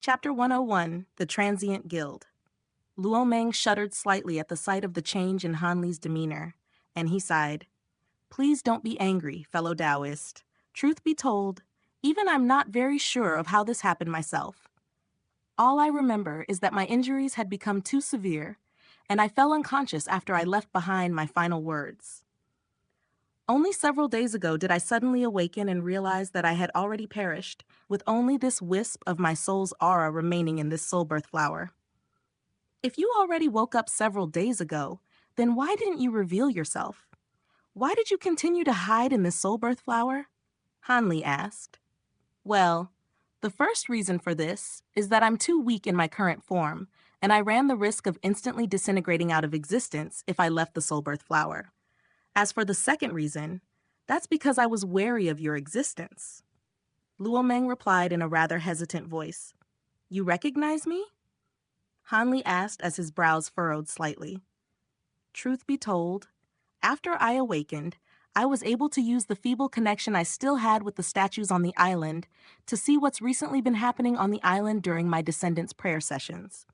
Chapter 101, The Transient Guild. Luo Meng shuddered slightly at the sight of the change in Han Li's demeanor, and he sighed. Please don't be angry, fellow Taoist. Truth be told, even I'm not very sure of how this happened myself. All I remember is that my injuries had become too severe, and I fell unconscious after I left behind my final words. Only several days ago did I suddenly awaken and realize that I had already perished, with only this wisp of my soul's aura remaining in this soul birth flower. If you already woke up several days ago, then why didn't you reveal yourself? Why did you continue to hide in this soul birth flower? Hanli asked. Well, the first reason for this is that I'm too weak in my current form, and I ran the risk of instantly disintegrating out of existence if I left the soul birth flower. As for the second reason, that's because I was wary of your existence. Luo Meng replied in a rather hesitant voice. You recognize me? Hanli asked as his brows furrowed slightly. Truth be told, after I awakened, I was able to use the feeble connection I still had with the statues on the island to see what's recently been happening on the island during my descendants' prayer sessions.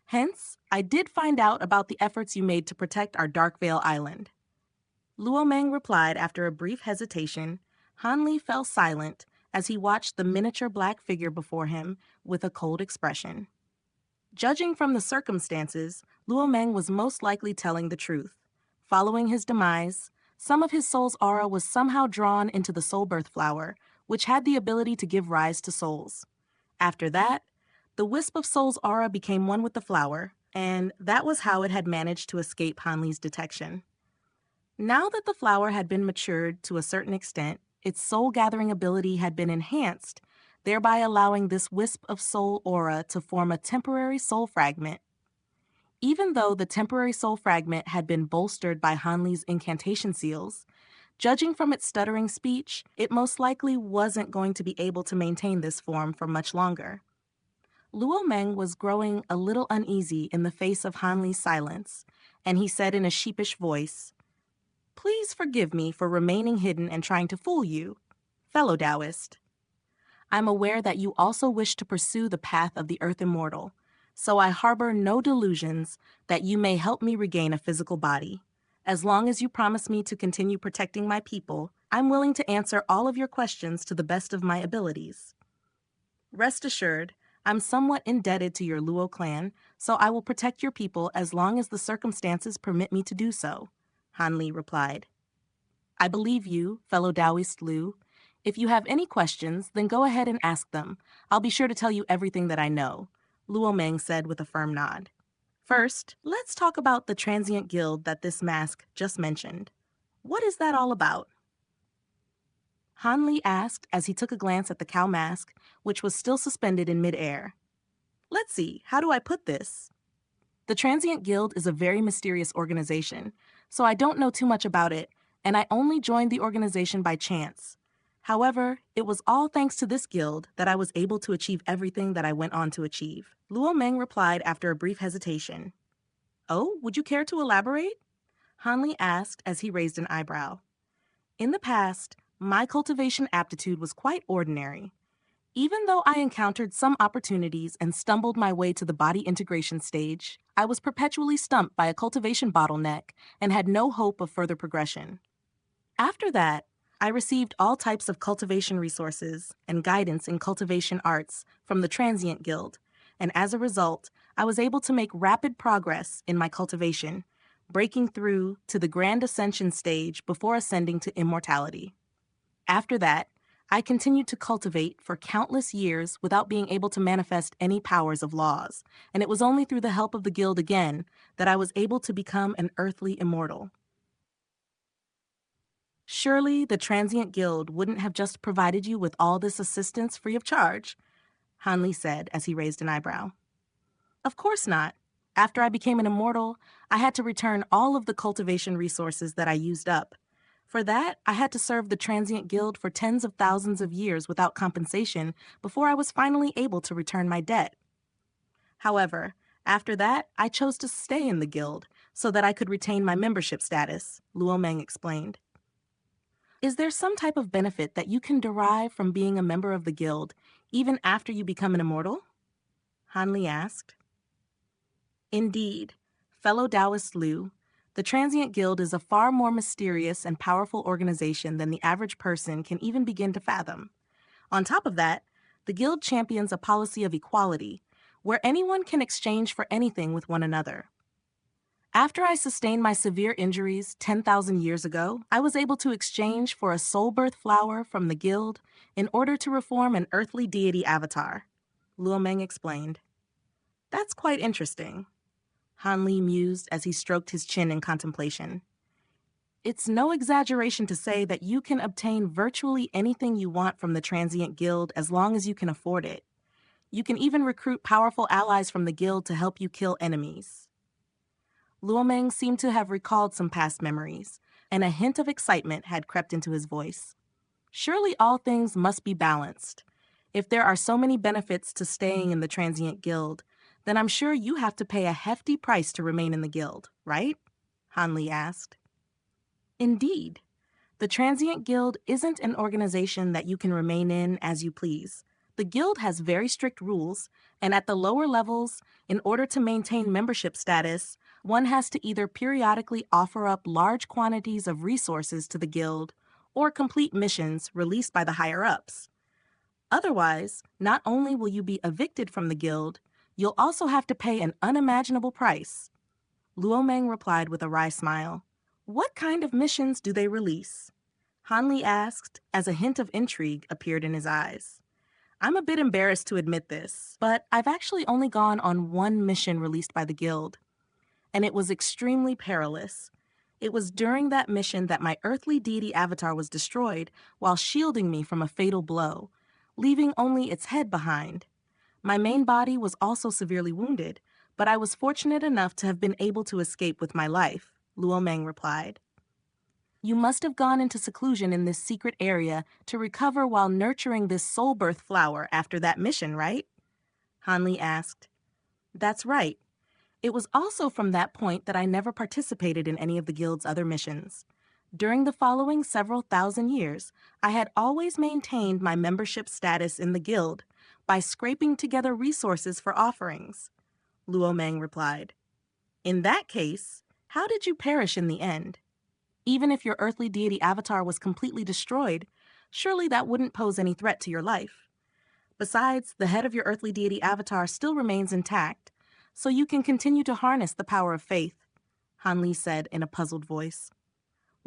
Hence, I did find out about the efforts you made to protect our Darkvale Island. Luo Meng replied after a brief hesitation. Hanli fell silent as he watched the miniature black figure before him with a cold expression. Judging from the circumstances, Luo Meng was most likely telling the truth. Following his demise, some of his soul's aura was somehow drawn into the soul birth flower, which had the ability to give rise to souls. After that, the wisp of soul's aura became one with the flower, and that was how it had managed to escape Hanli's detection. Now that the flower had been matured to a certain extent, its soul-gathering ability had been enhanced, thereby allowing this wisp of soul aura to form a temporary soul fragment. Even though the temporary soul fragment had been bolstered by Hanli's incantation seals, judging from its stuttering speech, it most likely wasn't going to be able to maintain this form for much longer. Luo Meng was growing a little uneasy in the face of Hanli's silence, and he said in a sheepish voice, Please forgive me for remaining hidden and trying to fool you, fellow Taoist. I'm aware that you also wish to pursue the path of the Earth Immortal, so I harbor no delusions that you may help me regain a physical body. As long as you promise me to continue protecting my people, I'm willing to answer all of your questions to the best of my abilities. Rest assured, I'm somewhat indebted to your Luo clan, so I will protect your people as long as the circumstances permit me to do so, Hanli replied. I believe you, fellow Taoist Lu. If you have any questions, then go ahead and ask them. I'll be sure to tell you everything that I know, Luo Meng said with a firm nod. First, let's talk about the Transient Guild that this mask just mentioned. What is that all about? Hanli asked as he took a glance at the cow mask, which was still suspended in midair. Let's see, how do I put this? The Transient Guild is a very mysterious organization, so I don't know too much about it, and I only joined the organization by chance. However, it was all thanks to this guild that I was able to achieve everything that I went on to achieve. Luo Meng replied after a brief hesitation. Oh, would you care to elaborate? Hanli asked as he raised an eyebrow. In the past, my cultivation aptitude was quite ordinary. Even though I encountered some opportunities and stumbled my way to the body integration stage, I was perpetually stumped by a cultivation bottleneck and had no hope of further progression. After that, I received all types of cultivation resources and guidance in cultivation arts from the Transient Guild, and as a result, I was able to make rapid progress in my cultivation, breaking through to the Grand Ascension stage before ascending to Immortality. After that, I continued to cultivate for countless years without being able to manifest any powers of laws, and it was only through the help of the guild again that I was able to become an earthly immortal. Surely the Transient Guild wouldn't have just provided you with all this assistance free of charge, Hanli said as he raised an eyebrow. Of course not. After I became an immortal, I had to return all of the cultivation resources that I used up. For that, I had to serve the Transient Guild for tens of thousands of years without compensation before I was finally able to return my debt. However, after that, I chose to stay in the guild so that I could retain my membership status, Luo Meng explained. Is there some type of benefit that you can derive from being a member of the guild, even after you become an immortal? Hanli asked. Indeed, fellow Taoist Liu, the Transient Guild is a far more mysterious and powerful organization than the average person can even begin to fathom. On top of that, the Guild champions a policy of equality, where anyone can exchange for anything with one another. After I sustained my severe injuries 10,000 years ago, I was able to exchange for a soul birth flower from the Guild in order to reform an earthly deity avatar, Luomeng explained. That's quite interesting, Han Li mused as he stroked his chin in contemplation. It's no exaggeration to say that you can obtain virtually anything you want from the Transient Guild as long as you can afford it. You can even recruit powerful allies from the Guild to help you kill enemies. Luomeng seemed to have recalled some past memories, and a hint of excitement had crept into his voice. Surely all things must be balanced. If there are so many benefits to staying in the Transient Guild, then I'm sure you have to pay a hefty price to remain in the guild, right? Han Li asked. Indeed. The Transient Guild isn't an organization that you can remain in as you please. The guild has very strict rules, and at the lower levels, in order to maintain membership status, one has to either periodically offer up large quantities of resources to the guild or complete missions released by the higher-ups. Otherwise, not only will you be evicted from the guild, you'll also have to pay an unimaginable price. Luomeng replied with a wry smile. What kind of missions do they release? Han Li asked as a hint of intrigue appeared in his eyes. I'm a bit embarrassed to admit this, but I've actually only gone on one mission released by the guild, and it was extremely perilous. It was during that mission that my earthly deity avatar was destroyed while shielding me from a fatal blow, leaving only its head behind. My main body was also severely wounded, but I was fortunate enough to have been able to escape with my life, Luomeng replied. You must have gone into seclusion in this secret area to recover while nurturing this soul birth flower after that mission, right? Han Li asked. That's right. It was also from that point that I never participated in any of the guild's other missions. During the following several thousand years, I had always maintained my membership status in the guild by scraping together resources for offerings, Luomeng replied. In that case, how did you perish in the end? Even if your earthly deity avatar was completely destroyed, surely that wouldn't pose any threat to your life. Besides, the head of your earthly deity avatar still remains intact, so you can continue to harness the power of faith, Han Li said in a puzzled voice.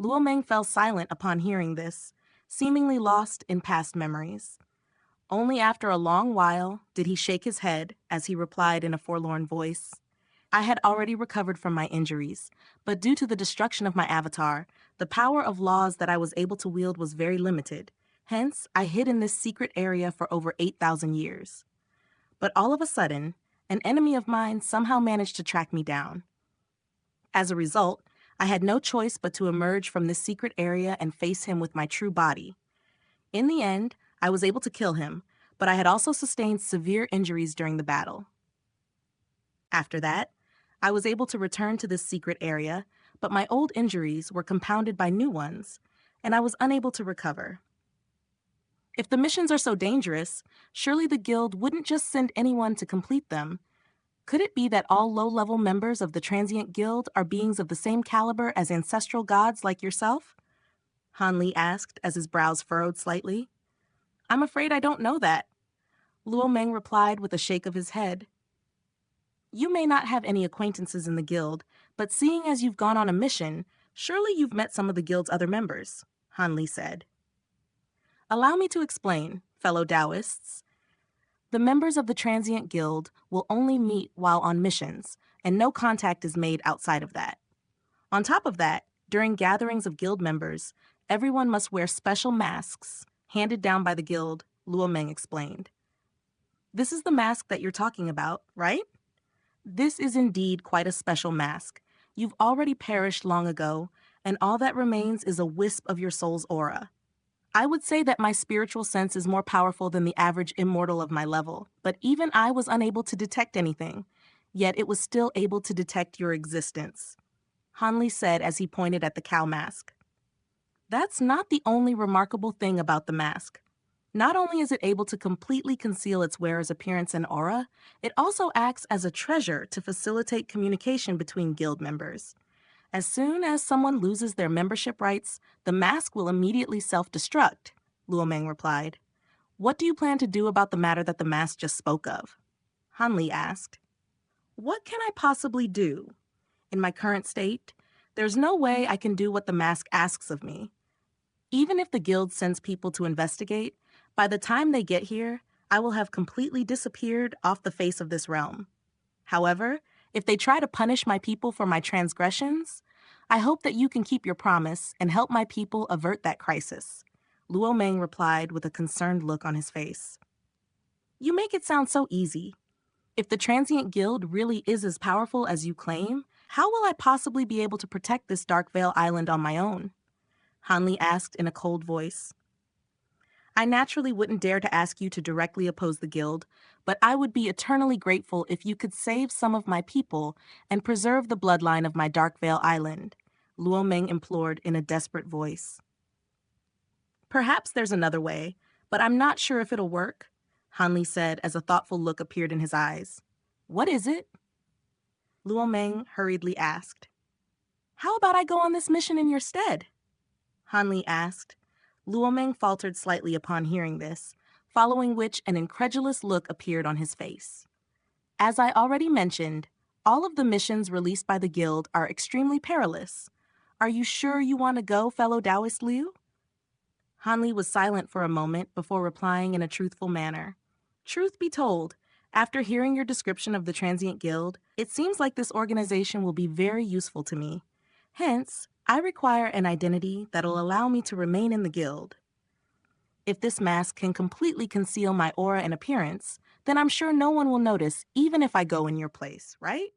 Luomeng fell silent upon hearing this, seemingly lost in past memories. Only after a long while did he shake his head as he replied in a forlorn voice. I had already recovered from my injuries, but due to the destruction of my avatar, the power of laws that I was able to wield was very limited. Hence, I hid in this secret area for over 8,000 years. But all of a sudden, an enemy of mine somehow managed to track me down. As a result, I had no choice but to emerge from this secret area and face him with my true body. In the end, I was able to kill him, but I had also sustained severe injuries during the battle. After that, I was able to return to this secret area, but my old injuries were compounded by new ones, and I was unable to recover. If the missions are so dangerous, surely the guild wouldn't just send anyone to complete them. Could it be that all low-level members of the Transient Guild are beings of the same caliber as ancestral gods like yourself? Han Li asked as his brows furrowed slightly. I'm afraid I don't know that, Luomeng replied with a shake of his head. You may not have any acquaintances in the guild, but seeing as you've gone on a mission, surely you've met some of the guild's other members, Han Li said. Allow me to explain, fellow Taoists. The members of the Transient Guild will only meet while on missions, and no contact is made outside of that. On top of that, during gatherings of guild members, everyone must wear special masks, handed down by the guild, Luomeng explained. This is the mask that you're talking about, right? This is indeed quite a special mask. You've already perished long ago, and all that remains is a wisp of your soul's aura. I would say that my spiritual sense is more powerful than the average immortal of my level, but even I was unable to detect anything, yet it was still able to detect your existence, Han Li said as he pointed at the cow mask. That's not the only remarkable thing about the mask. Not only is it able to completely conceal its wearer's appearance and aura, it also acts as a treasure to facilitate communication between guild members. As soon as someone loses their membership rights, the mask will immediately self-destruct, Luomeng replied. What do you plan to do about the matter that the mask just spoke of? Hanli asked. What can I possibly do? In my current state, there's no way I can do what the mask asks of me. Even if the guild sends people to investigate, by the time they get here, I will have completely disappeared off the face of this realm. However, if they try to punish my people for my transgressions, I hope that you can keep your promise and help my people avert that crisis, Luomeng replied with a concerned look on his face. You make it sound so easy. If the Transient Guild really is as powerful as you claim, how will I possibly be able to protect this Dark Veil Island on my own? Hanli asked in a cold voice. I naturally wouldn't dare to ask you to directly oppose the guild, but I would be eternally grateful if you could save some of my people and preserve the bloodline of my Dark Veil Island, Luomeng implored in a desperate voice. Perhaps there's another way, but I'm not sure if it'll work, Hanli said as a thoughtful look appeared in his eyes. What is it? Luomeng hurriedly asked. How about I go on this mission in your stead? Hanli asked. Luomeng faltered slightly upon hearing this, following which an incredulous look appeared on his face. As I already mentioned, all of the missions released by the guild are extremely perilous. Are you sure you want to go, fellow Taoist Liu? Hanli was silent for a moment before replying in a truthful manner. Truth be told, after hearing your description of the Transient Guild, it seems like this organization will be very useful to me. Hence, I require an identity that'll allow me to remain in the guild. If this mask can completely conceal my aura and appearance, then I'm sure no one will notice even if I go in your place, right?